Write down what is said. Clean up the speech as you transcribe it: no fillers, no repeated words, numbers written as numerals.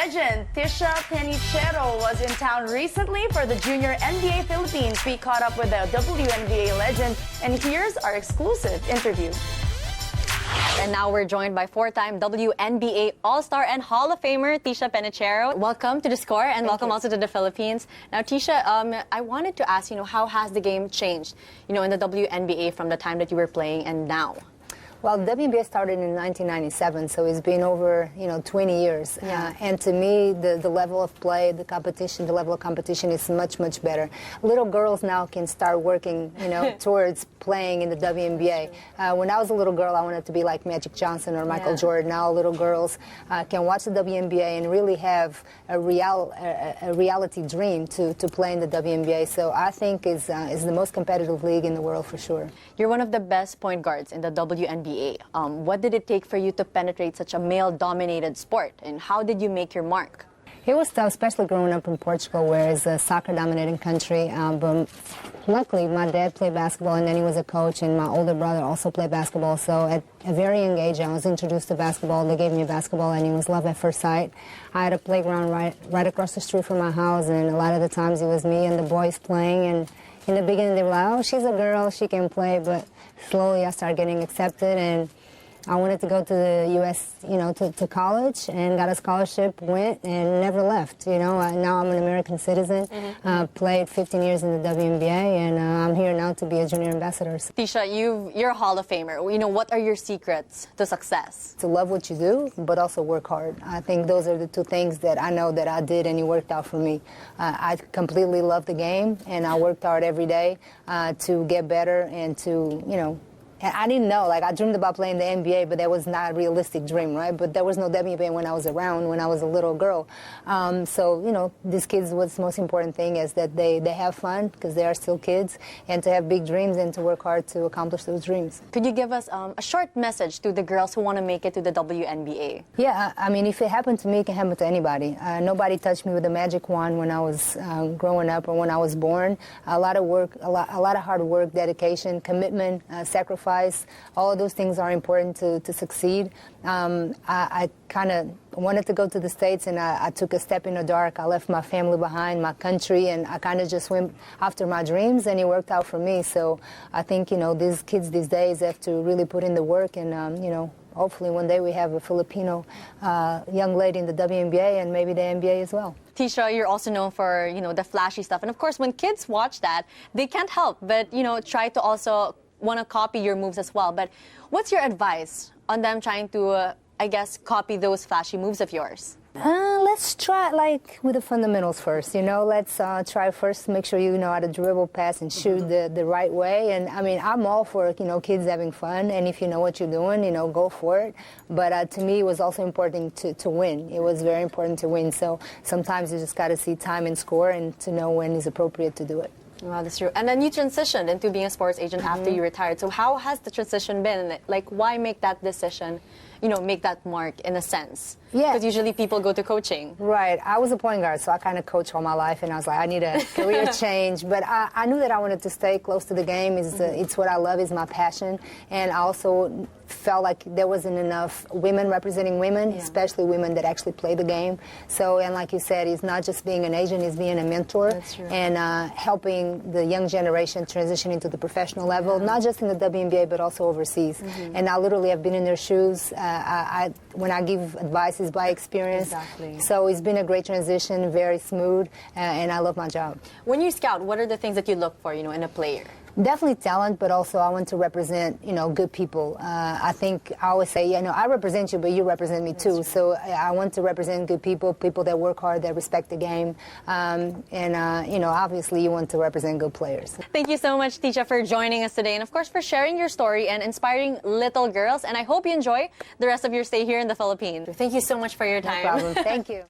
legend Ticha Penichero was in town recently for the Junior NBA Philippines. We caught up with the WNBA legend, and here's our exclusive interview. And now we're joined by four-time WNBA All-Star and Hall of Famer Ticha Penichero. Welcome to The Score, and welcome also to the Philippines. Now, Ticha, I wanted to ask, how has the game changed, in the WNBA from the time that you were playing and now? Well, WNBA started in 1997, so it's been over, 20 years. Yeah. And to me, the level of play, the level of competition is much, much better. Little girls now can start working, towards playing in the WNBA. When I was a little girl, I wanted to be like Magic Johnson or Michael Jordan. Now little girls can watch the WNBA and really have a reality dream to play in the WNBA. So I think is the most competitive league in the world for sure. You're one of the best point guards in the WNBA. What did it take for you to penetrate such a male-dominated sport, and how did you make your mark? It was tough, especially growing up in Portugal, where it's a soccer-dominated country. But luckily, my dad played basketball, and then he was a coach, and my older brother also played basketball. So at a very young age, I was introduced to basketball. They gave me a basketball, and it was love at first sight. I had a playground right across the street from my house, and a lot of the times it was me and the boys playing. And in the beginning, they were like, "Oh, she's a girl, she can play," but slowly I started getting accepted, and I wanted to go to the U.S., to college, and got a scholarship, went, and never left. Now I'm an American citizen, played 15 years in the WNBA, and I'm here now to be a junior ambassador. Ticha, you're a Hall of Famer. What are your secrets to success? To love what you do, but also work hard. I think those are the two things that I know that I did, and it worked out for me. I completely love the game, and I worked hard every day to get better and to, I didn't know, I dreamed about playing the NBA, but that was not a realistic dream, right? But there was no WNBA when I was around, when I was a little girl. So, these kids, what's the most important thing is that they have fun, because they are still kids, and to have big dreams and to work hard to accomplish those dreams. Could you give us a short message to the girls who want to make it to the WNBA? Yeah, if it happened to me, it can happen to anybody. Nobody touched me with a magic wand when I was growing up or when I was born. A lot of work, a lot of hard work, dedication, commitment, sacrifice. All of those things are important to succeed. I kind of wanted to go to the States, and I took a step in the dark. I left my family behind, my country, and I kind of just went after my dreams, and it worked out for me. So I think, these kids these days have to really put in the work, and, hopefully one day we have a Filipino young lady in the WNBA and maybe the NBA as well. Ticha, you're also known for, the flashy stuff. And of course, when kids watch that, they can't help but, try to also want to copy your moves as well. But what's your advice on them trying to, copy those flashy moves of yours? Let's try with the fundamentals first. Let's try first to make sure you know how to dribble, pass, and shoot the right way. And I'm all for kids having fun, and if you know what you're doing, go for it. But to me, it was also important to win. It was very important to win. So sometimes you just got to see time and score, and to know when is appropriate to do it. Wow, that's true. And then you transitioned into being a sports agent after you retired. So how has the transition been? Why make that decision, make that mark in a sense? Yeah. Because usually people go to coaching. Right. I was a point guard, so I kind of coached all my life, and I was like, I need a career change. But I knew that I wanted to stay close to the game. It's what I love, is my passion. And I also felt like there wasn't enough women representing women, especially women that actually play the game. So, and like you said, it's not just being an agent, it's being a mentor. That's true. And helping the young generation transition into the professional level, not just in the WNBA, but also overseas. And I literally have been in their shoes. When I give advice, is by experience. Exactly. So it's been a great transition, very smooth, and I love my job. When you scout, what are the things that you look for, in a player? Definitely talent, but also I want to represent, good people. I think I always say, I represent you, but you represent me too. So I want to represent good people, people that work hard, that respect the game. Obviously you want to represent good players. Thank you so much, Ticha, for joining us today, and of course for sharing your story and inspiring little girls. And I hope you enjoy the rest of your stay here in the Philippines. Thank you so much for your time. No problem. Thank you.